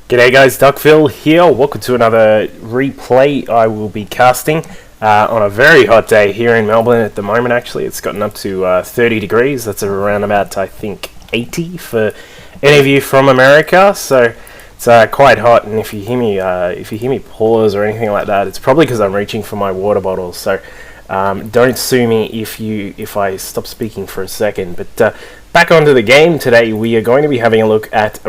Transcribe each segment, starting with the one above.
G'day guys, Duckville here. Welcome to another replay I will be casting on a very hot day here in Melbourne at the moment. Actually, it's gotten up to 30 degrees. That's around about, I think, 80 for any of you from America. So it's quite hot, and if you hear me pause or anything like that, it's probably because I'm reaching for my water bottle. So don't sue me if I stop speaking for a second. But back onto the game today, we are going to be having a look at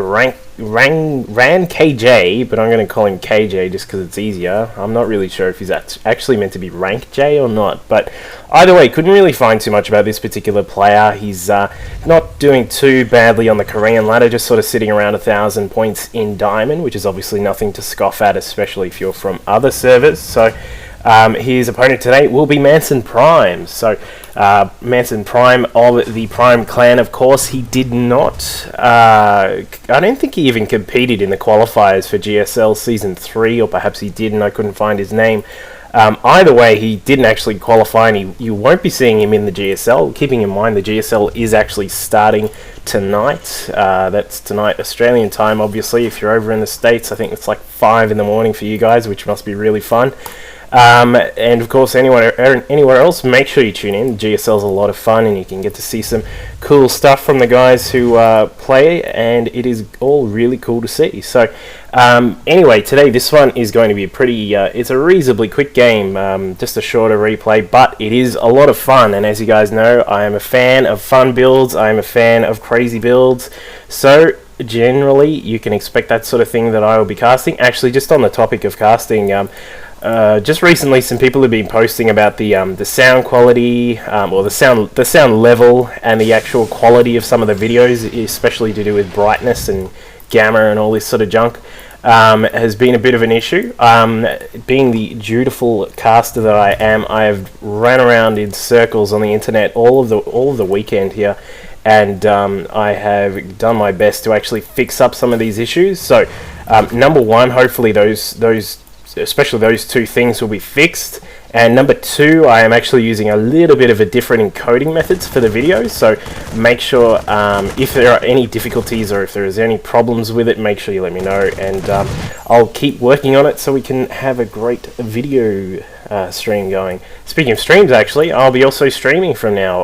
RanKJ, but I'm going to call him KJ just because it's easier. I'm not really sure if he's actually meant to be RanKJ or not, but either way, couldn't really find too much about this particular player. He's not doing too badly on the Korean ladder, just sort of sitting around 1,000 points in Diamond, which is obviously nothing to scoff at, especially if you're from other servers. So his opponent today will be MansonPrime. So MansonPrime of the Prime clan, of course. He did not, I don't think he even competed in the qualifiers for GSL Season 3, or perhaps he did and I couldn't find his name. Either way, he didn't actually qualify, and you won't be seeing him in the GSL. Keeping in mind the GSL is actually starting tonight. That's tonight Australian time, obviously. If you're over in the States, I think it's like 5 in the morning for you guys, which must be really fun. And of course, anywhere else, make sure you tune in. GSL is a lot of fun, and you can get to see some cool stuff from the guys who play, and it is all really cool to see. So anyway, today this one is going to be a pretty, it's a reasonably quick game, just a shorter replay, but it is a lot of fun. And as you guys know, I am a fan of fun builds, I am a fan of crazy builds, so generally you can expect that sort of thing that I will be casting. Actually, just on the topic of casting, just recently some people have been posting about the sound quality, or the sound level and the actual quality of some of the videos, especially to do with brightness and gamma and all this sort of junk, has been a bit of an issue. Being the dutiful caster that I am, I have ran around in circles on the internet all of the weekend here, and I have done my best to actually fix up some of these issues. So number one, hopefully especially those two things will be fixed. And number two, I am actually using a little bit of a different encoding methods for the videos, so make sure if there are any difficulties or if there is any problems with it, make sure you let me know, and I'll keep working on it so we can have a great video stream going. Speaking of streams, actually, I'll be also streaming from now,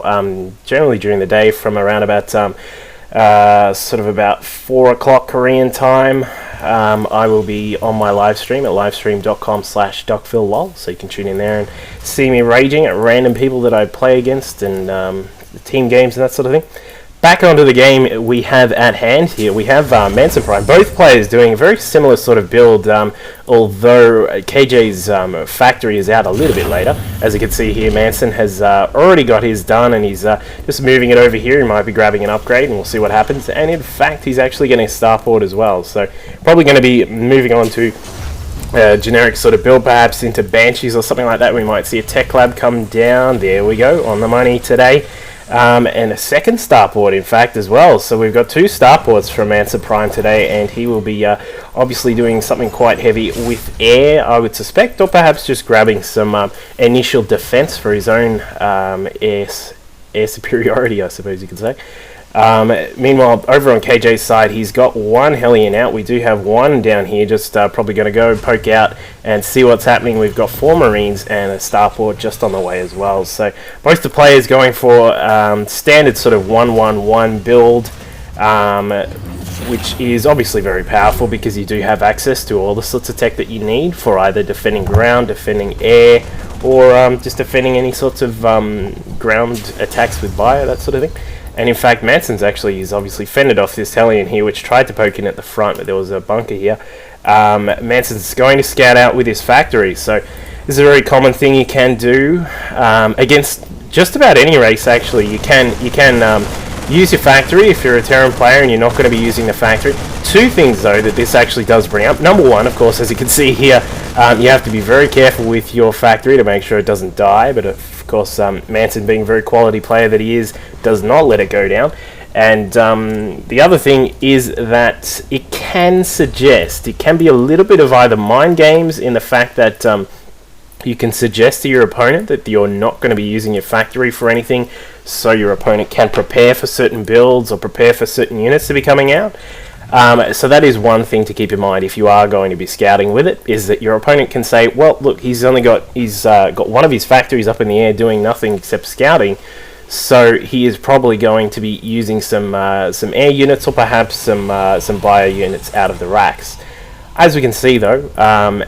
generally during the day from around about sort of about 4 o'clock Korean time. I will be on my live stream at livestream.com/duckvillelol, so you can tune in there and see me raging at random people that I play against, and the team games and that sort of thing. Back onto the game we have at hand here. We have MansonPrime. Both players doing a very similar sort of build, although KJ's factory is out a little bit later. As you can see here, Manson has already got his done, and he's just moving it over here. He might be grabbing an upgrade, and we'll see what happens. And in fact, he's actually getting a starport as well. So probably going to be moving on to generic sort of build, perhaps into Banshees or something like that. We might see a tech lab come down. There we go, on the money today. And a second starport, in fact, as well. So we've got 2 starports from MansonPrime today, and he will be obviously doing something quite heavy with air, I would suspect, or perhaps just grabbing some initial defense for his own air superiority, I suppose you could say. Meanwhile, over on KJ's side, he's got 1 Hellion out. We do have 1 down here, just probably going to go poke out and see what's happening. We've got 4 Marines and a starport just on the way as well. So most of the players going for standard sort of 1-1-1 build, which is obviously very powerful because you do have access to all the sorts of tech that you need for either defending ground, defending air, or just defending any sorts of ground attacks with bio, that sort of thing. And in fact, Manson's he's obviously fended off this Hellion here, which tried to poke in at the front, but there was a bunker here. Manson's going to scout out with his factory, so this is a very common thing you can do against just about any race. Actually, you can use your factory if you're a Terran player and you're not going to be using the factory. 2 things though that this actually does bring up. Number one, of course, as you can see here, you have to be very careful with your factory to make sure it doesn't die, but of course, Manson, being a very quality player that he is, does not let it go down. And the other thing is that it can be a little bit of either mind games, in the fact that you can suggest to your opponent that you're not going to be using your factory for anything, so your opponent can prepare for certain builds or prepare for certain units to be coming out. So that is one thing to keep in mind if you are going to be scouting with it, is that your opponent can say, well, look, he's got one of his factories up in the air doing nothing except scouting, so he is probably going to be using some air units, or perhaps some bio units out of the racks. As we can see though,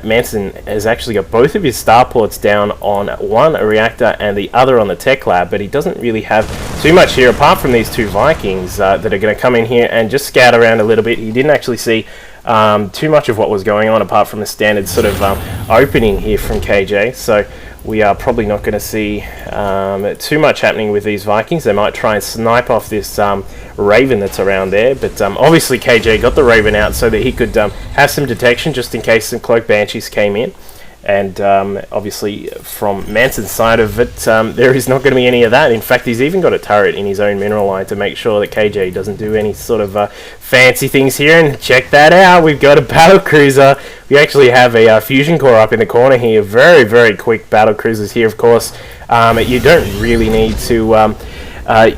Manson has actually got both of his starports down on one a reactor and the other on the tech lab, but he doesn't really have too much here apart from these two Vikings that are going to come in here and just scout around a little bit. He didn't actually see too much of what was going on apart from a standard sort of opening here from KJ, so we are probably not going to see too much happening with these Vikings. They might try and snipe off this Raven that's around there, but obviously KJ got the Raven out so that he could have some detection just in case some Cloak Banshees came in. And obviously from Manson's side of it, there is not going to be any of that. In fact, he's even got a turret in his own mineral line to make sure that KJ doesn't do any sort of fancy things here. And check that out, we've got a battle cruiser. We actually have a fusion core up in the corner here. Very, very quick battle cruisers here, of course. You don't really need to...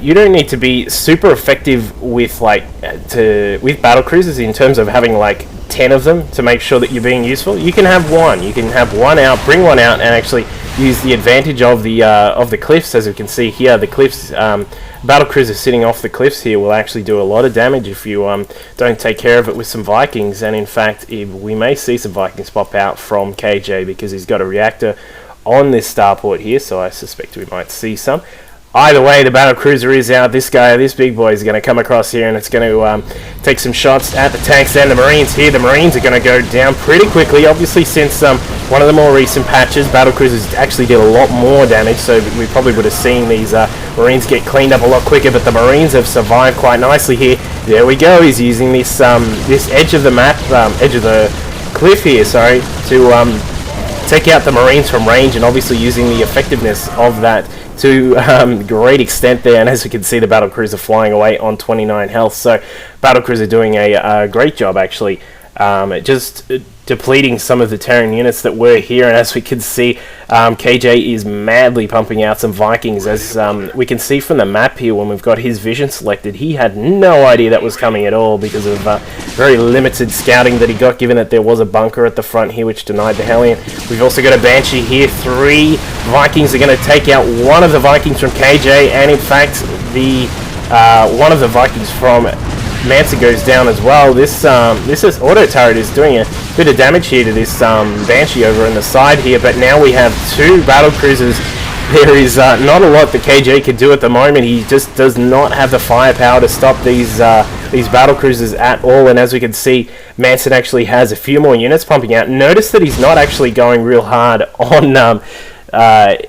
you don't need to be super effective with with battle cruisers in terms of having like 10 of them to make sure that you're being useful. You can have one. You can have one out, bring one out, and actually use the advantage of the cliffs. As we can see here, the cliffs, battle cruiser sitting off the cliffs here will actually do a lot of damage if you don't take care of it with some Vikings. And in fact, we may see some Vikings pop out from KJ because he's got a reactor on this starport here, so I suspect we might see some. Either way, the battle cruiser is out. This big boy is going to come across here, and it's going to take some shots at the tanks and the Marines here. The Marines are going to go down pretty quickly. Obviously, since one of the more recent patches, battle cruisers actually did a lot more damage, so we probably would have seen these Marines get cleaned up a lot quicker, but the Marines have survived quite nicely here. There we go. He's using this edge of the map, edge of the cliff here, sorry, to take out the Marines from range, and obviously using the effectiveness of that to great extent there. And as we can see, the battle cruiser flying away on 29 health. So battle cruiser doing a great job actually, just depleting some of the Terran units that were here. And as we can see, KJ is madly pumping out some Vikings. As we can see from the map here, when we've got his vision selected, he had no idea that was coming at all because of very limited scouting that he got, given that there was a bunker at the front here which denied the Hellion. We've also got a Banshee here. 3 Vikings are going to take out one of the Vikings from KJ, and in fact the one of the Vikings from Manson goes down as well. This auto turret is doing a bit of damage here to this Banshee over on the side here, but now we have 2 battle cruisers. There is not a lot that KJ can do at the moment. He just does not have the firepower to stop these battle cruisers at all. And as we can see, Manson actually has a few more units pumping out. Notice that he's not actually going real hard on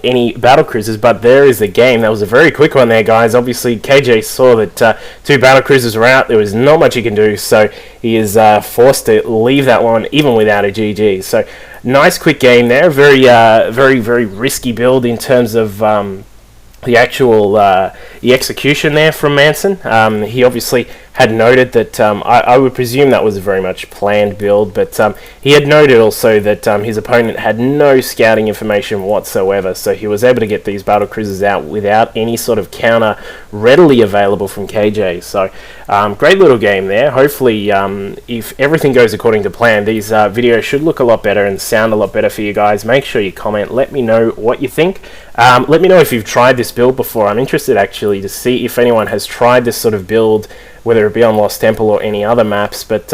any battle cruisers, but there is the game. That was a very quick one there, guys. Obviously KJ saw that 2 battle cruisers were out. There was not much he can do, so he is forced to leave that one even without a GG. So nice quick game there. Very very risky build in terms of the actual the execution there from Manson. He obviously had noted that I would presume that was a very much planned build, but he had noted also that his opponent had no scouting information whatsoever, so he was able to get these battle cruisers out without any sort of counter readily available from KJ. So great little game there. Hopefully if everything goes according to plan, these videos should look a lot better and sound a lot better for you guys. Make sure you comment, let me know what you think. Let me know if you've tried this build before. I'm interested actually to see if anyone has tried this sort of build, whether it be on Lost Temple or any other maps, but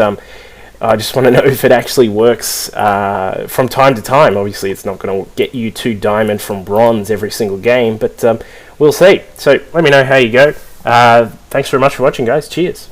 I just want to know if it actually works from time to time. Obviously it's not going to get you 2 diamond from bronze every single game, but we'll see. So let me know how you go. Thanks very much for watching, guys. Cheers.